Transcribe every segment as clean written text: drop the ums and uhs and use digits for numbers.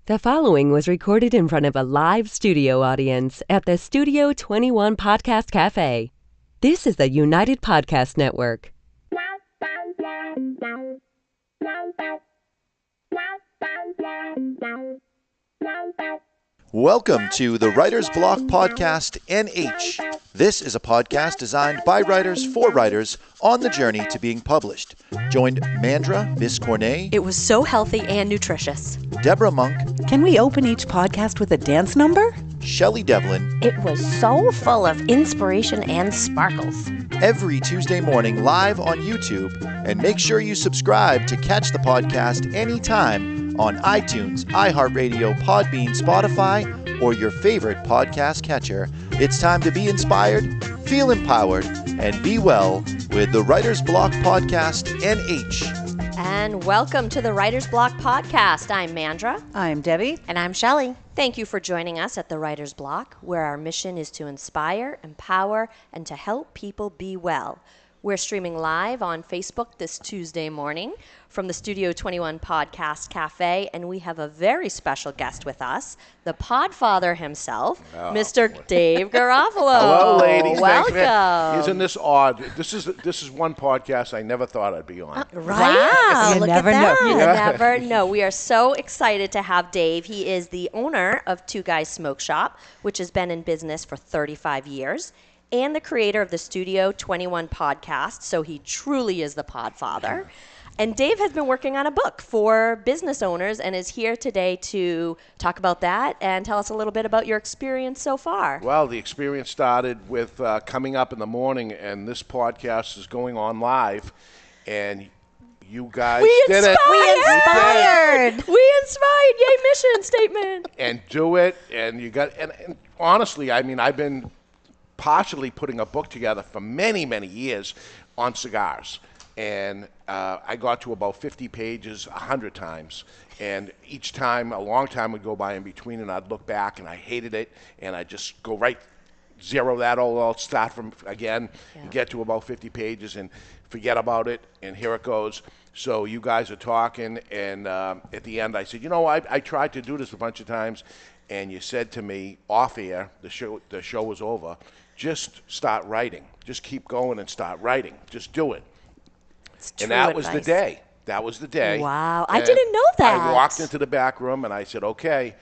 The following was recorded in front of a live studio audience at the Studio 21 Podcast Cafe. This is the United Podcast Network. Welcome to the Writer's Block Podcast NH. This is a podcast designed by writers for writers on the journey to being published. Joined Mandra Viscornet. It was so healthy and nutritious. Deborah Monk. Can we open each podcast with a dance number? Shelley Devlin. It was so full of inspiration and sparkles. Every Tuesday morning live on YouTube. And make sure you subscribe to catch the podcast anytime on iTunes, iHeartRadio, Podbean, Spotify, or your favorite podcast catcher. It's time to be inspired, feel empowered, and be well with the Writer's Block Podcast NH. And welcome to the Writer's Block Podcast. I'm Mandra. I'm Debbie. And I'm Shelley. Thank you for joining us at the Writer's Block, where our mission is to inspire, empower, and to help people be well. We're streaming live on Facebook this Tuesday morning from the Studio 21 Podcast Cafe, and we have a very special guest with us, the Podfather himself, Mr. Dave Garofalo. Hello, ladies. Welcome. Isn't this odd? This is one podcast I never thought I'd be on. Right? Wow, You look never at know. that. You never know. We are so excited to have Dave. He is the owner of Two Guys Smoke Shop, which has been in business for 35 years, and the creator of the Studio 21 podcast, so he truly is the Podfather. And Dave has been working on a book for business owners and is here today to talk about that and tell us a little bit about your experience so far. Well, the experience started with coming up in the morning, and this podcast is going on live, and you guys did it. We inspired. Yay, mission statement. And do it, and you got. And honestly, I mean, I've been partially putting a book together for many, many years on cigars. And I got to about 50 pages 100 times. And each time, a long time would go by in between, and I'd look back, and I hated it. And I'd just go right, zero that all out, start from again, and get to about 50 pages and forget about it. And here it goes. So you guys are talking, and at the end I said, you know, I tried to do this a bunch of times. And you said to me off air, the show was over, just start writing. Just keep going and start writing. Just do it. And that was the day. That was the day. Wow. I didn't know that. I walked into the back room and I said, okay,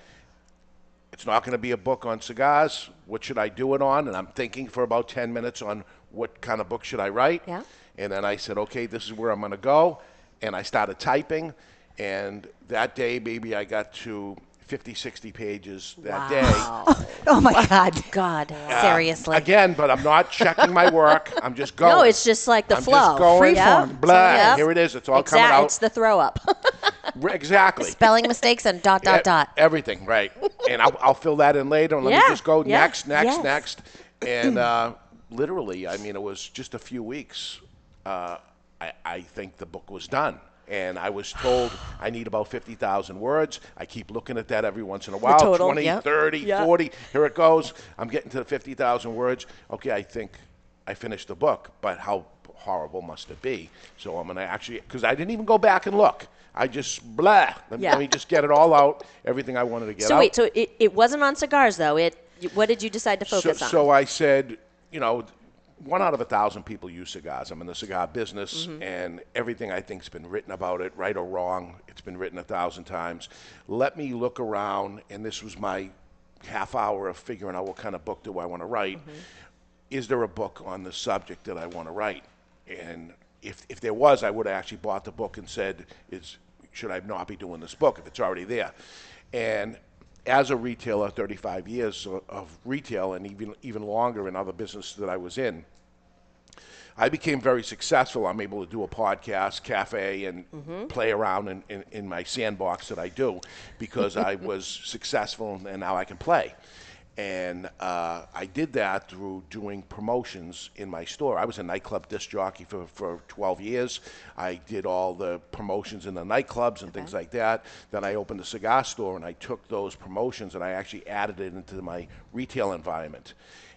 it's not going to be a book on cigars. What should I do it on? And I'm thinking for about 10 minutes on what kind of book should I write. Yeah. And then I said, okay, this is where I'm going to go. And I started typing. And that day, maybe I got to 50, 60 pages that day. Oh, my God. God, seriously. Again, but I'm not checking my work. I'm just going. No, it's just like the I'm flow. just going. Freeform. Blah. Yep. Here it is. It's all coming out. It's the throw up. Exactly. Spelling mistakes and dot. Everything, right. And I'll fill that in later. And let me just go next. And literally, I mean, it was just a few weeks. I think the book was done. And I was told I need about 50,000 words. I keep looking at that every once in a while. total, 20, 30, 40. Here it goes. I'm getting to the 50,000 words. Okay, I think I finished the book, but how horrible must it be? So I'm going to actually, because I didn't even go back and look. I just, blah. Let me just get it all out, everything I wanted to get out. So wait, so it wasn't on cigars, though. What did you decide to focus on? So I said, you know, 1 out of 1,000 people use cigars. I'm in the cigar business, and everything I think's been written about it, right or wrong, it's been written 1,000 times. Let me look around, and this was my half hour of figuring out what kind of book do I want to write. Is there a book on the subject that I want to write? And if there was, I would have actually bought the book and said, should I not be doing this book if it's already there? And as a retailer, 35 years of retail and even longer in other businesses that I was in, I became very successful. I'm able to do a podcast, cafe, and play around in my sandbox that I do because I was successful and now I can play. And I did that through doing promotions in my store. I was a nightclub disc jockey for 12 years. I did all the promotions in the nightclubs and things like that. Then I opened a cigar store, and I took those promotions and I actually added it into my retail environment.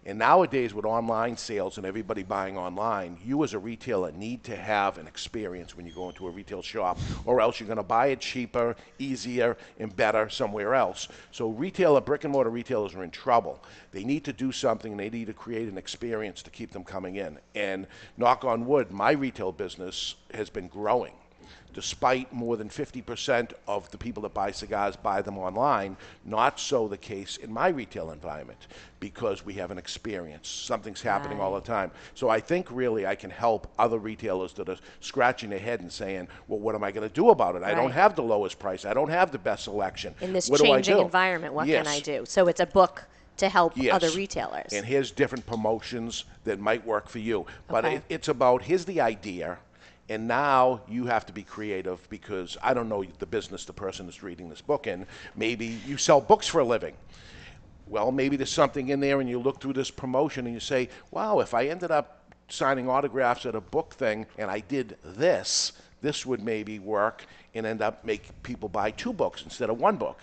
And nowadays with online sales and everybody buying online, you as a retailer need to have an experience when you go into a retail shop, or else you're going to buy it cheaper, easier, and better somewhere else. So brick and mortar retailers are in trouble. They need to do something. They need to create an experience to keep them coming in. And knock on wood, my retail business has been growing. Despite more than 50% of the people that buy cigars buy them online, not so the case in my retail environment, because we have an experience. Something's happening all the time. So I think really I can help other retailers that are scratching their head and saying, well, what am I going to do about it? I don't have the lowest price. I don't have the best selection. In this what changing environment, what can I do? So it's a book to help other retailers. And here's different promotions that might work for you. But it's about, here's the idea. And now you have to be creative, because I don't know the business the person is reading this book in. Maybe you sell books for a living. Well, maybe there's something in there and you look through this promotion and you say, wow, if I ended up signing autographs at a book thing and I did this would maybe work and end up make people buy 2 books instead of 1 book,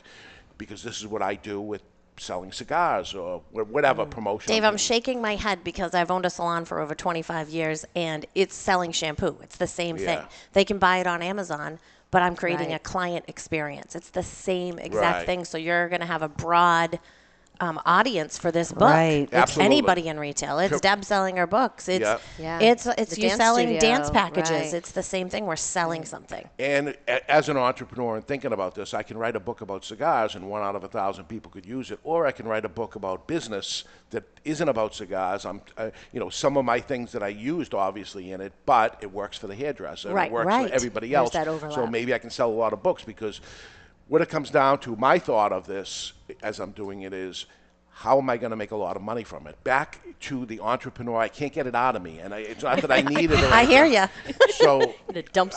because this is what I do with selling cigars or whatever promotion. Dave, I'm shaking my head because I've owned a salon for over 25 years, and it's selling shampoo. It's the same thing. They can buy it on Amazon, but I'm creating a client experience. It's the same exact thing. So you're going to have a broad audience for this book. Right. It's anybody in retail. It's Deb selling her books. It's it's you selling dance packages. Right. It's the same thing. We're selling something. And as an entrepreneur and thinking about this, I can write a book about cigars and 1 out of 1,000 people could use it, or I can write a book about business that isn't about cigars. Some of my things that I used obviously in it, but it works for the hairdresser and it works for everybody else. There's that overlap. So maybe I can sell a lot of books, because what it comes down to, my thought of this as I'm doing it is, how am I going to make a lot of money from it? Back to the entrepreneur, I can't get it out of me, and it's not that I need it. I hear you. So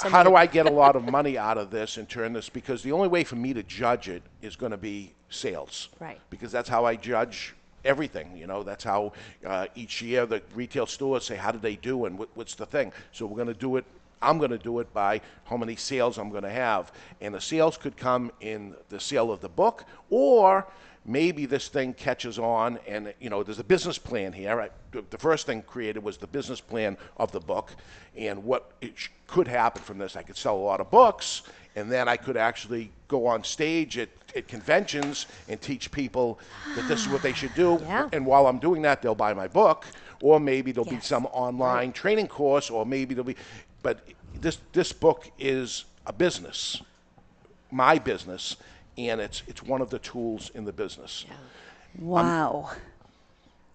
how do I get a lot of money out of this and turn this? Because the only way for me to judge it is going to be sales. Right. Because that's how I judge everything. That's how each year the retail stores say, how did they do and what's the thing? So we're going to do it. I'm going to do it by how many sales I'm going to have. And the sales could come in the sale of the book, or maybe this thing catches on and, there's a business plan here. The first thing created was the business plan of the book, and what could happen from this. I could sell a lot of books, and then I could actually go on stage at conventions and teach people that this is what they should do. And while I'm doing that, they'll buy my book, or maybe there'll be some online training course, or maybe there'll be... But this book is a business, my business, and it's one of the tools in the business. Wow.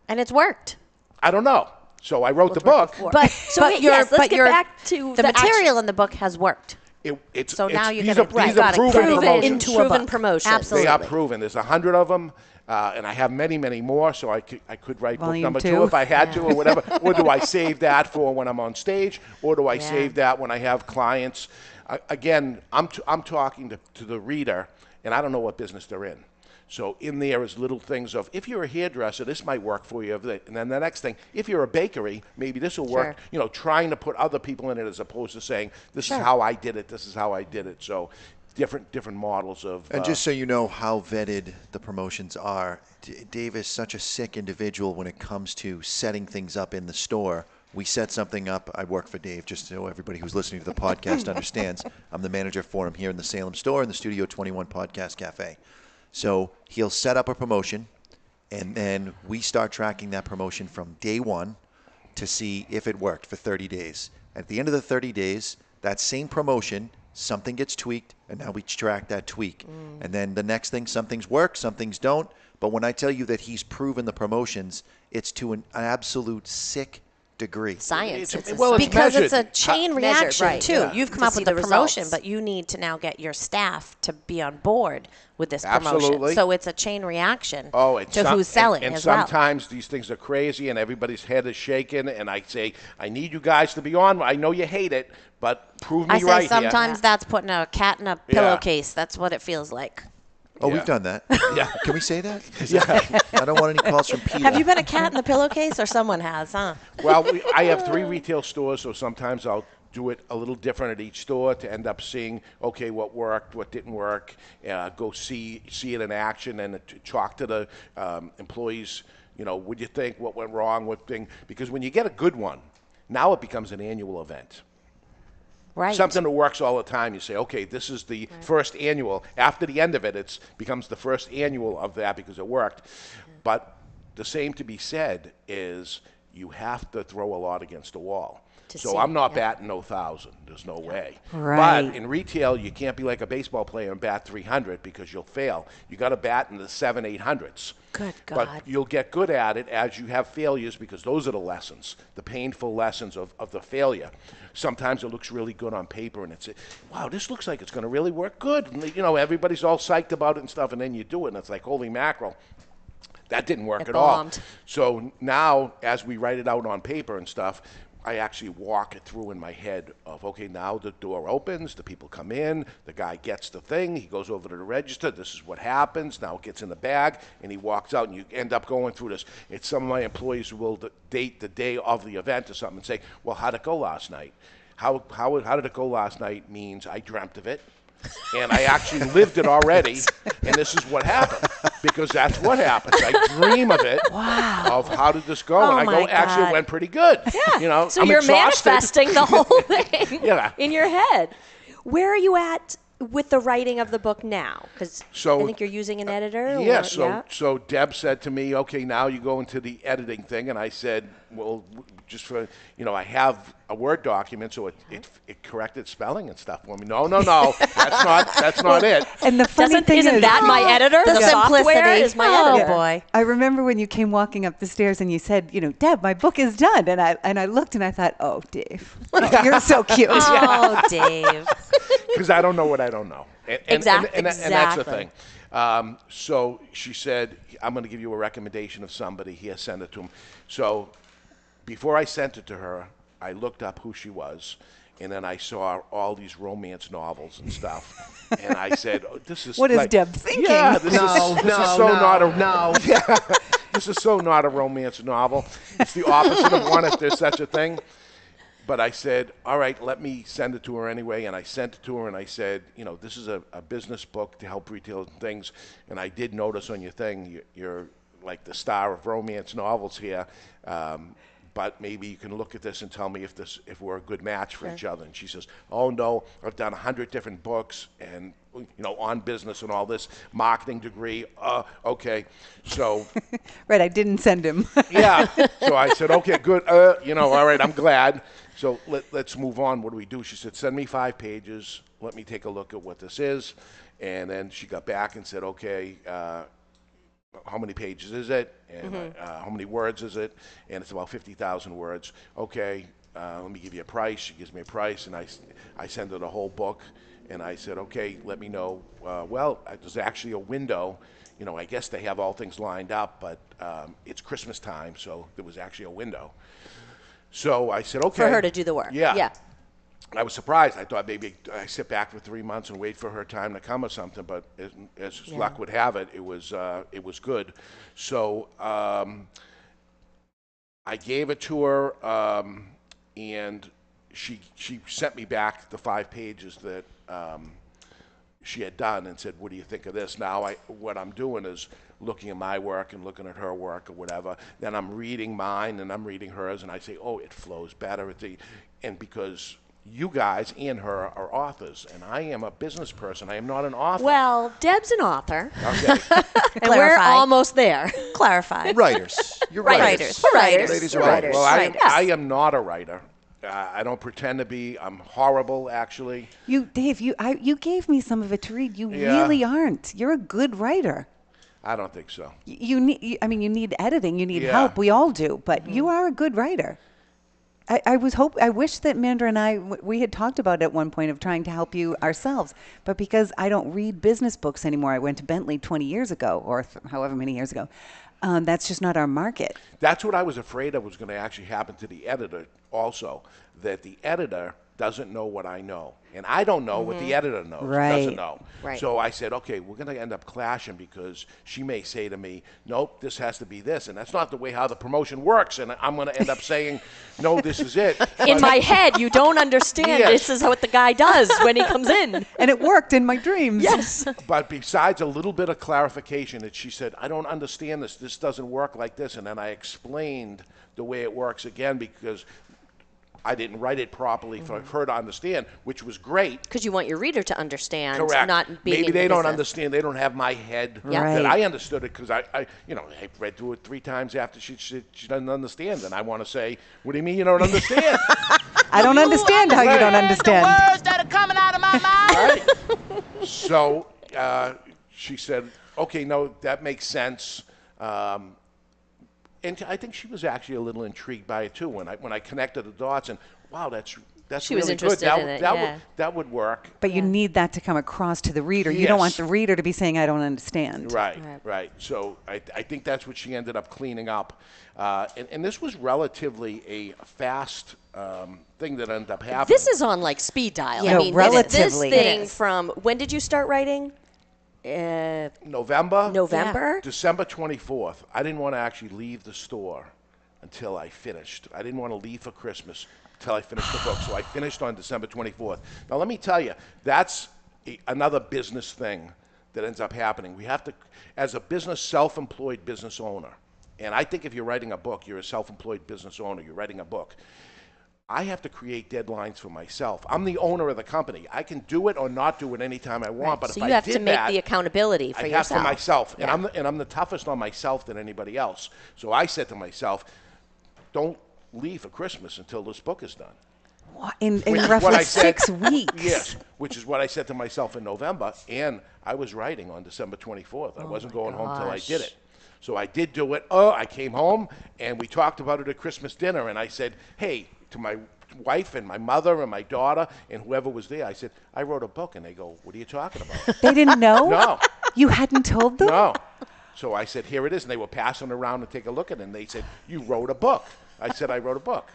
And it's worked. I don't know. So I wrote the book. But let's get back to the material in the book has worked. So now you're going to these are proven proven promotions. Absolutely. They are proven. There's 100 of them. And I have many, many more, so I could write Volume book number 2. 2 if I had to, or whatever. Or do I save that for when I'm on stage, or do I save that when I have clients? Again, I'm talking to the reader, and I don't know what business they're in. So in there is little things of, if you're a hairdresser, this might work for you. And then the next thing, if you're a bakery, maybe this will work. Trying to put other people in it as opposed to saying, this is how I did it, this is how I did it. So different models of... And just so you know how vetted the promotions are, Dave is such a sick individual when it comes to setting things up in the store. We set something up. I work for Dave, just so everybody who's listening to the podcast understands. I'm the manager for him here in the Salem store in the Studio 21 Podcast Cafe. So he'll set up a promotion, and then we start tracking that promotion from day one to see if it worked for 30 days. At the end of the 30 days, that same promotion, something gets tweaked, and now we track that tweak. And then the next thing, some things work, some things don't. But when I tell you that he's proven the promotions, it's to an absolute sick degree. Science. Because it's a chain reaction, right, too. yeah. You've come To up see with the the promotion, results. but you need to now get your staff to be on board with this Absolutely. promotion. So it's a chain reaction and to who's selling and as well. sometimes these things are crazy and everybody's head is shaking, and I say, I need you guys to be on. I know you hate it, but prove me I say right sometimes that's putting a cat in a pillowcase. That's what it feels like. Oh, Yeah. we've done that. Yeah. Can we say that? I don't want any calls from Peter. Have you been a cat in the pillowcase, or someone has, huh? Well, I have 3 retail stores, so sometimes I'll do it a little different at each store to end up seeing, okay, what worked, what didn't work, go see it in action, and talk to the employees Would you think what went wrong with thing? Because when you get a good one, now it becomes an annual event. Right. Something that works all the time. You say, okay, this is the first annual. After the end of it, it becomes the first annual of that because it worked. But the same to be said is you have to throw a lot against the wall. So I'm not batting 1,000. There's no way. Right. But in retail, you can't be like a baseball player and bat 300 because you'll fail. You got to bat in the 700-800s. Good God. But you'll get good at it as you have failures because those are the lessons, the painful lessons of the failure. Sometimes it looks really good on paper and it's, wow, this looks like it's going to really work good. And, everybody's all psyched about it and stuff, and then you do it and it's like, holy mackerel. That didn't work at all. So now, as we write it out on paper and stuff, I actually walk it through in my head of, okay, now the door opens, the people come in, the guy gets the thing, he goes over to the register, this is what happens, now it gets in the bag, and he walks out, and you end up going through this. It's some of my employees who will date the day of the event or something and say, well, how'd it go last night? How did it go last night means I dreamt of it. And I actually lived it already, and this is what happened, because that's what happens. I dream of it, of how did this go, and I go, actually, it went pretty good. Yeah. So I'm you're exhausted. manifesting the whole thing Yeah. in your head. Where are you at with the writing of the book now? Because I think you're using an editor. Yeah, so Deb said to me, okay, now you go into the editing thing, and I said, well, just for, I have a Word document, so it corrected spelling and stuff for me. No, that's not it. And the funny thing isn't that my editor? The software simplicity. is my editor. Oh boy! I remember when you came walking up the stairs and you said, Deb, my book is done. And I looked and I thought, oh, Dave, you're so cute. Oh, Dave. Because I don't know what I don't know. Exactly. And that's the thing. So she said, I'm going to give you a recommendation of somebody. Here, send it to him. So before I sent it to her, I looked up who she was, and then I saw all these romance novels and stuff. And I said, oh, this is What is Deb thinking? Yeah, this is so not a romance novel. It's the opposite of one, if there's such a thing. But I said, all right, let me send it to her anyway. And I sent it to her, and I said, this is a business book to help retail things. And I did notice on your thing, you're like the star of romance novels here. But maybe you can look at this and tell me if we're a good match for each other. And she says, oh, no, I've done 100 different books and, on business and all this, marketing degree. Okay. So. Right, I didn't send him. Yeah. So I said, okay, good. All right, I'm glad. So let's move on. What do we do? She said, send me 5 pages. Let me take a look at what this is. And then she got back and said, okay, how many pages is it? And how many words is it? And it's about 50,000 words. Okay, let me give you a price. She gives me a price, and I send her the whole book. And I said, okay, let me know. There's actually a window. I guess they have all things lined up, but it's Christmas time, so there was actually a window. So I said, okay. For her to do the work. Yeah. I was surprised. I thought maybe I sit back for 3 months and wait for her time to come or something. But as luck would have it, it was good. So I gave it to her, and she sent me back the 5 pages that she had done and said, "What do you think of this?" Now what I'm doing is looking at my work and looking at her work or whatever. Then I'm reading mine and I'm reading hers, and I say, "Oh, it flows better." And because you guys and her are authors, and I am a business person. I am not an author. Well, Deb's an author. Okay. And we're almost there. Clarify. Writers. You're writers. We're writers. Ladies are We're writers. Well, Right. I am not a writer. I don't pretend to be. I'm horrible, actually. Dave, you gave me some of it to read. You Yeah. really aren't. You're a good writer. I don't think so. You need editing. You need Yeah. help. We all do. But you are a good writer. I wish that Mandra and I, we had talked about at one point of trying to help you ourselves. But because I don't read business books anymore, I went to Bentley 20 years ago or however many years ago. That's just not our market. That's what I was afraid of was going to actually happen to the editor also, that the editor doesn't know what I know. And I don't know what the editor knows, doesn't know. Right. So I said, okay, we're going to end up clashing because she may say to me, nope, this has to be this. And that's not the way how the promotion works. And I'm going to end up saying, no, this is it. In my head, you don't understand this is what the guy does when he comes in. And it worked in my dreams. Yes. But besides a little bit of clarification that she said, I don't understand this. This doesn't work like this. And then I explained the way it works again because I didn't write it properly for her to understand, which was great. Because you want your reader to understand, Correct. not being Maybe in they the don't business. understand. They don't have my head Yeah. Right. that I understood it because I read through it 3 times after she doesn't understand. And I want to say, what do you mean you don't understand? I don't understand how you don't understand. The words that are coming out of my mouth. Right. So she said, okay, no, that makes sense. And I think she was actually a little intrigued by it too when I connected the dots and wow, that's She really was good. interested in it, yeah. That would work. But you need that to come across to the reader. You don't want Yes. the reader to be saying, I don't understand. Right. So I think that's what she ended up cleaning up. And this was relatively a fast thing that ended up happening. This is on like speed dial. Yeah, I mean, relatively. this It thing is. from when did you start writing? November? November? December 24th. I didn't want to actually leave the store until I finished. I didn't want to leave for Christmas until I finished the book. So I finished on December 24th. Now, let me tell you, that's another business thing that ends up happening. We have to, as a business, self-employed business owner, and I think if you're writing a book, you're a self-employed business owner, you're writing a book. I have to create deadlines for myself. I'm the owner of the company. I can do it or not do it anytime I want. But so if you I have did to make that, the accountability for I yourself. have for myself, Yeah. and I'm the toughest on myself than anybody else. So I said to myself, "Don't leave for Christmas until this book is done." In Which is what roughly I said- 6 weeks. Yes, which is what I said to myself in November, and I was writing on December 24th. I wasn't going home till I did it. So I did do it. I came home, and we talked about it at Christmas dinner, and I said, hey, to my wife and my mother and my daughter and whoever was there, I said, I wrote a book. And they go, what are you talking about? They didn't know? No. You hadn't told them? No. So I said, here it is. And they were passing around to take a look at it, and they said, you wrote a book. I said, I wrote a book.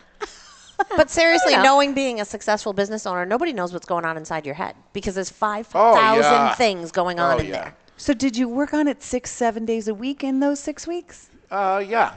But seriously, know. knowing being a successful business owner, nobody knows what's going on inside your head because there's 5,000 yeah. things going on in yeah. there. So did you work on it 6-7 days a week in those 6 weeks? Yeah.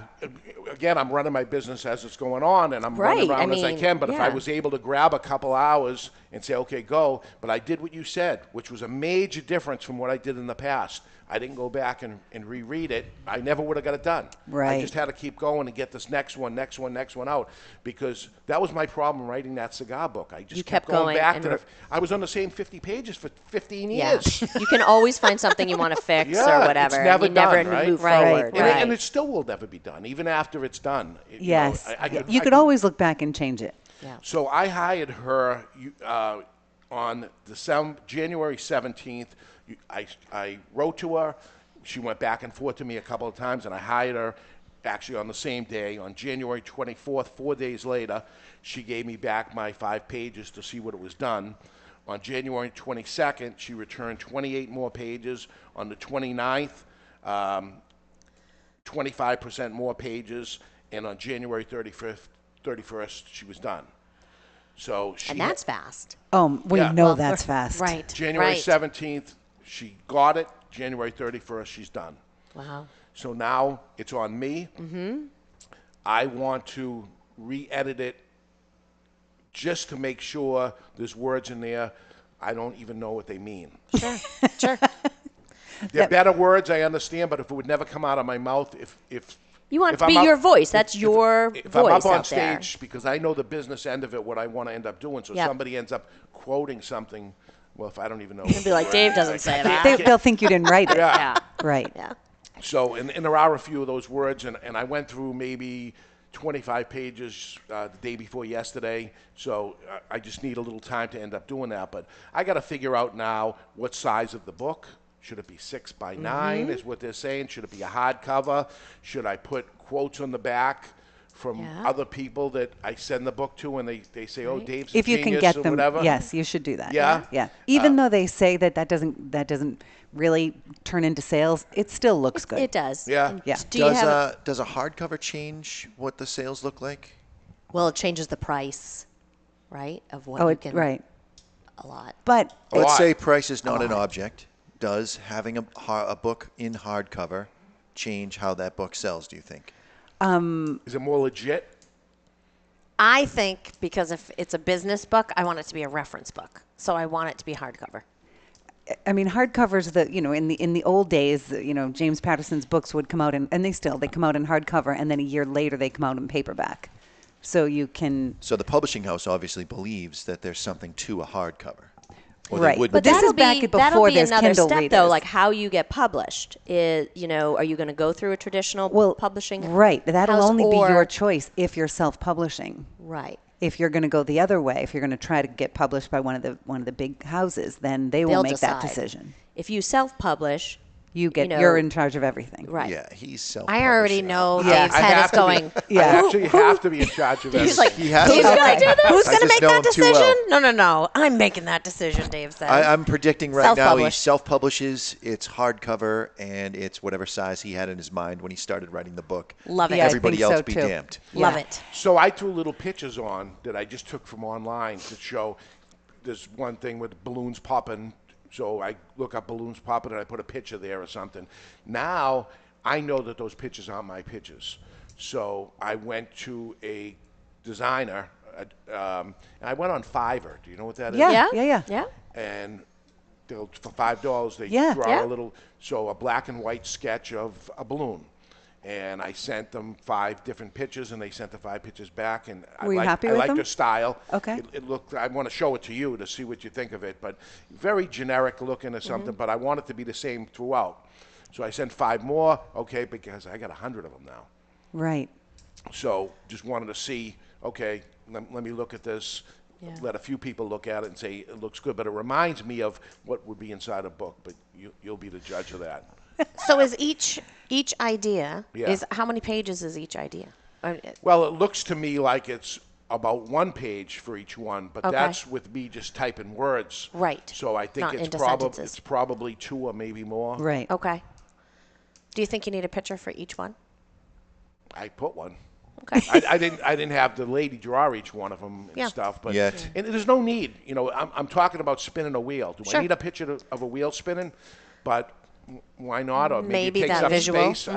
Again, I'm running my business as it's going on, and I'm running Right. around I as I mean, can. But if I yeah. was able to grab a couple hours and say, okay, go. But I did what you said, which was a major difference from what I did in the past. I didn't go back and reread it. I never would have got it done. Right. I just had to keep going and get this next one out, because that was my problem writing that cigar book. I just You kept kept going going back and to I was on the same 50 pages for 15 Yeah. years. You can always find something you want to fix Yeah, or whatever. it's never and you never done, right? move Right, forward. And, right. and it still will never be done, even after it's done. Yes. You I could always look back and change it. So I hired her on January 17th. I wrote to her. She went back and forth to me a couple of times, and I hired her actually on the same day. On January 24th, 4 days later, she gave me back my 5 pages to see what it was done. On January 22nd, she returned 28 more pages. On the 29th, 25% more pages. And on January 31st, she was done. So she And that's fast. Oh, we Yeah. know Well, that's fast. Right. January right. 17th, she got it. January 31st, she's done. Wow. So now it's on me. Mm-hmm. I want to re-edit it just to make sure there's words in there I don't even know what they mean. Sure. They're better words, I understand, but if it would never come out of my mouth, if You want it if to I'm be up- your voice. That's your if voice I'm up on out there. stage, because I know the business end of it, what I want to end up doing. So Yep. somebody ends up quoting something. Well, if I don't even know, You'd be like, Dave doesn't say that. They'll think you didn't write it. Yeah. Right. Yeah. So, and there are a few of those words, and I went through maybe 25 pages the day before yesterday. So I just need a little time to end up doing that. But I got to figure out now what size of the book. Should it be 6 by 9 is what they're saying? Should it be a hardcover? Should I put quotes on the back from Yeah. other people that I send the book to, and they say, "Oh, Dave's a If you can genius," get or them, whatever? yes, you should do that. Yeah? Yeah. Even though they say that doesn't really turn into sales, it still looks good. It does. Yeah. Yeah. Do you have Does a hardcover change what the sales look like? Well, it changes the price, right? Of what you can. Right. A lot. But Let's say price is not an object. Does having a book in hardcover change how that book sells, do you think? Is it more legit? I think because if it's a business book, I want it to be a reference book. So I want it to be hardcover. I mean, hardcovers, in the old days, James Patterson's books would come out and they come out in hardcover, and then a year later they come out in paperback. So you can. So the publishing house obviously believes that there's something to a hardcover. Or Right. wouldn't. But this is back before that'll be there's another Kindle step, readers. though, like how you get published. Are you going to go through a traditional publishing Right. That'll house, only be or- your choice if you're self-publishing. Right. If you're going to go the other way, if you're going to try to get published by one of the big houses, then they will They'll make that decide. decision. If you self-publish, You're in charge of everything. right. Yeah, he's self. I already know Yeah. Dave's head is going. I actually have to be in charge of everything. He's like, He has who's to. going to do this? Who's I going to just make know that him too decision? well. No. I'm making that decision, Dave said. I'm predicting right now he Self-published. self-publishes. It's hardcover, and it's whatever size he had in his mind when he started writing the book. Love it. Yeah, I Everybody think else so, be too. damned. Love Yeah. it. So I threw little pictures on that I just took from online to show there's one thing with balloons popping. So I look up balloons popping and I put a picture there or something. Now I know that those pictures aren't my pictures. So I went to a designer. And I went on Fiverr. Do you know what that is? Yeah. Yeah. And for $5 they Yeah. draw Yeah. a black and white sketch of a balloon. And I sent them 5 different pictures, and they sent the 5 pictures back. And Were you happy I with liked them? their style. Okay. It looked. I want to show it to you to see what you think of it. But very generic looking or something. But I want it to be the same throughout. So I sent 5 more. Okay, because I got 100 of them now. Right. So just wanted to see. Okay, let me look at this. Yeah. Let a few people look at it and say it looks good. But it reminds me of what would be inside a book. But you'll be the judge of that. So is each idea, Yeah. how many pages is each idea? Well, it looks to me like it's about 1 page for each one, but Okay. that's with me just typing words. Right. So I think Not it's into probably sentences. probably 2 or maybe more. Right. Okay. Do you think you need a picture for each one? I put one. Okay. I didn't have the lady draw each one of them and Yeah. stuff, but Yet. and there's no need. I'm talking about spinning a wheel. Do Sure. I need a picture of a wheel spinning? But why not? Or Maybe it takes that up visual. space.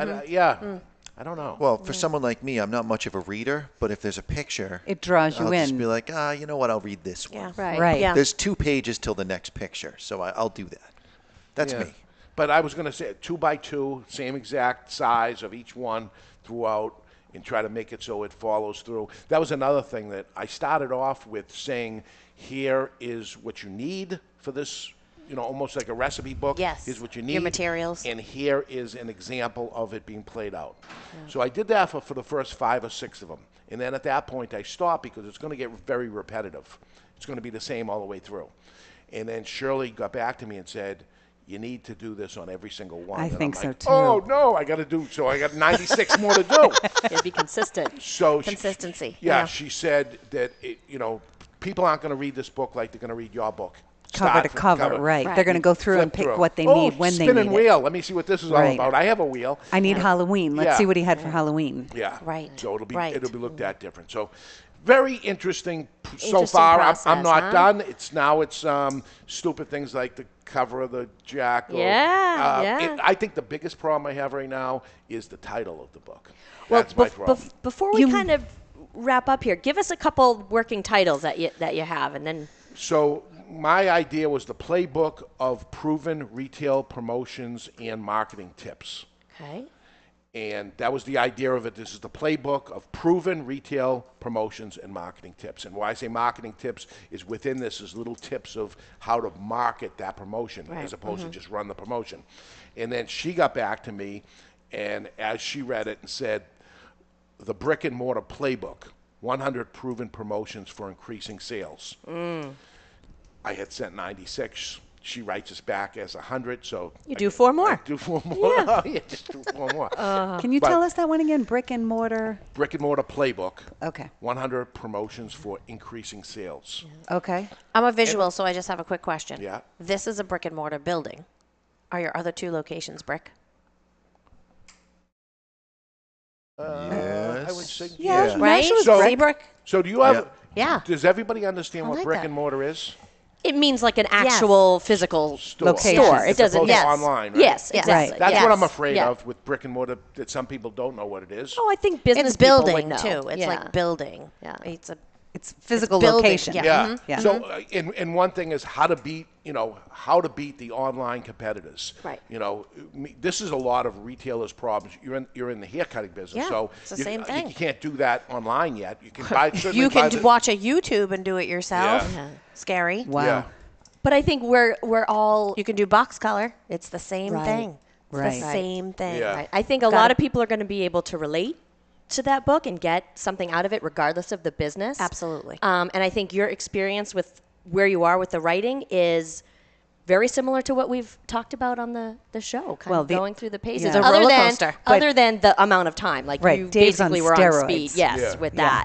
I don't know. Well, for someone like me, I'm not much of a reader, but if there's a picture, It draws you I'll just in. be like, you know what? I'll read this one. Yeah. Right. Right. Yeah. There's 2 pages till the next picture, so I'll do that. That's Yeah. me. But I was going to say 2 by 2, same exact size of each one throughout, and try to make it so it follows through. That was another thing that I started off with saying, here is what you need for this, almost like a recipe book. Yes. Here's what you Your need. materials. And here is an example of it being played out. So I did that for the first 5 or 6 of them. And then at that point I stopped because it's going to get very repetitive. It's going to be the same all the way through. And then Shirley got back to me and said, you need to do this on every single one. I And think I'm so, like, too. Oh, no, I got to do. So I got 96 more to do. It'd be consistent. So Consistency. Yeah, she said that, people aren't going to read this book like they're going to read your book. Cover Start to from cover, right. Right. They're going to go through and Flip pick through. what they need when they spinning need wheel. it. Let me see what this is all Right. about. I have a wheel. I need Halloween. Let's Yeah. see what he had for Halloween. Yeah. Right. So it'll be Right. looked at different. So very interesting so Interesting far. process, I'm not huh? done. It's stupid things like the cover of the Jack. Or, Yeah. I think the biggest problem I have right now is the title of the book. Well, That's my problem. before we kind of wrap up here, give us a couple working titles that you have, and then So my idea was the playbook of proven retail promotions and marketing tips. okay. And that was the idea of it. This is the playbook of proven retail promotions and marketing tips. And why I say marketing tips is within this is little tips of how to market that promotion as opposed to just run the promotion. And then she got back to me, and as she read it and said, the brick and mortar playbook, 100 proven promotions for increasing sales. I had sent 96. She writes us back as 100. So You do 4 more. I do 4 more. Yeah. Yeah, just do 4 more. Can you But- tell us that one again? Brick and mortar. Brick and mortar playbook. Okay. 100 promotions for increasing sales. Okay. I'm a visual, so I just have a quick question. Yeah. This is a brick and mortar building. Are your other 2 locations brick? I would say Yeah. Right? So- See brick? So do you have? Yeah. Yeah. Does everybody understand what like brick that. and mortar is? It means like an actual physical Location. store. It As doesn't. opposed to Yes. online, right? Yes, Yes. exactly. Right. That's yes. what I'm afraid Yeah. of with brick and mortar, that some people don't know what it is. Oh, I think business It's people would building know. too. It's Yeah. like building. Yeah. It's physical building, location. yeah. Yeah. Yeah. So, and one thing is how to beat the online competitors. Right. This is a lot of retailers' problems. You're in the hair cutting business, Yeah, so it's the same thing. You can't do that online yet. You can buy. You can watch a YouTube and do it yourself. Yeah. Scary. Wow. Yeah. But I think we're all. You can do box color. It's the same Right. thing. It's Right. the same thing. Yeah. Right. I think a lot of people are going to be able to relate to that book and get something out of it, regardless of the business. Absolutely. And I think your experience with where you are with the writing is very similar to what we've talked about on the show, kind of going through the pages. Yeah. It's a Other roller than- coaster. Other than the amount of time. Like Right. you Dave's on basically were on steroids. speed. Yes, Yeah. with Yeah.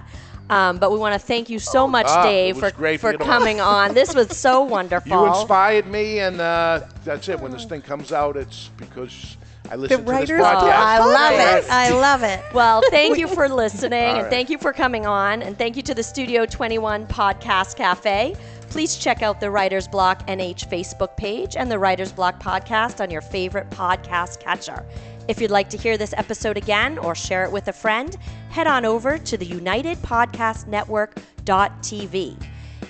that. But we want to thank you so much, Dave, it was great for being on. coming on. This was so wonderful. You inspired me, and that's it. When this thing comes out, it's because I listen to this writers' podcast. I love it. I love it. Well, thank you for listening, and right. thank you for coming on, and thank you to the Studio 21 Podcast Cafe. Please check out the Writer's Block NH Facebook page and the Writer's Block podcast on your favorite podcast catcher. If you'd like to hear this episode again or share it with a friend, head on over to the UnitedPodcastNetwork.tv.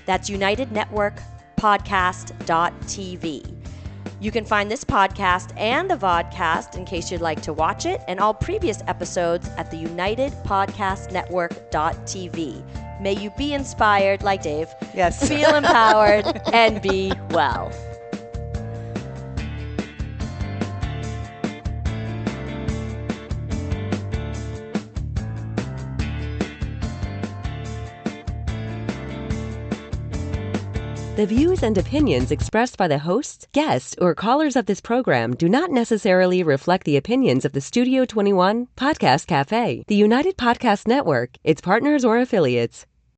That's UnitedNetworkPodcast.tv. You can find this podcast and the vodcast, in case you'd like to watch it, and all previous episodes at the UnitedPodcastNetwork.tv. May you be inspired, like Dave, Yes. feel empowered, and be well. The views and opinions expressed by the hosts, guests, or callers of this program do not necessarily reflect the opinions of the Studio 21 Podcast Cafe, the United Podcast Network, its partners, or affiliates.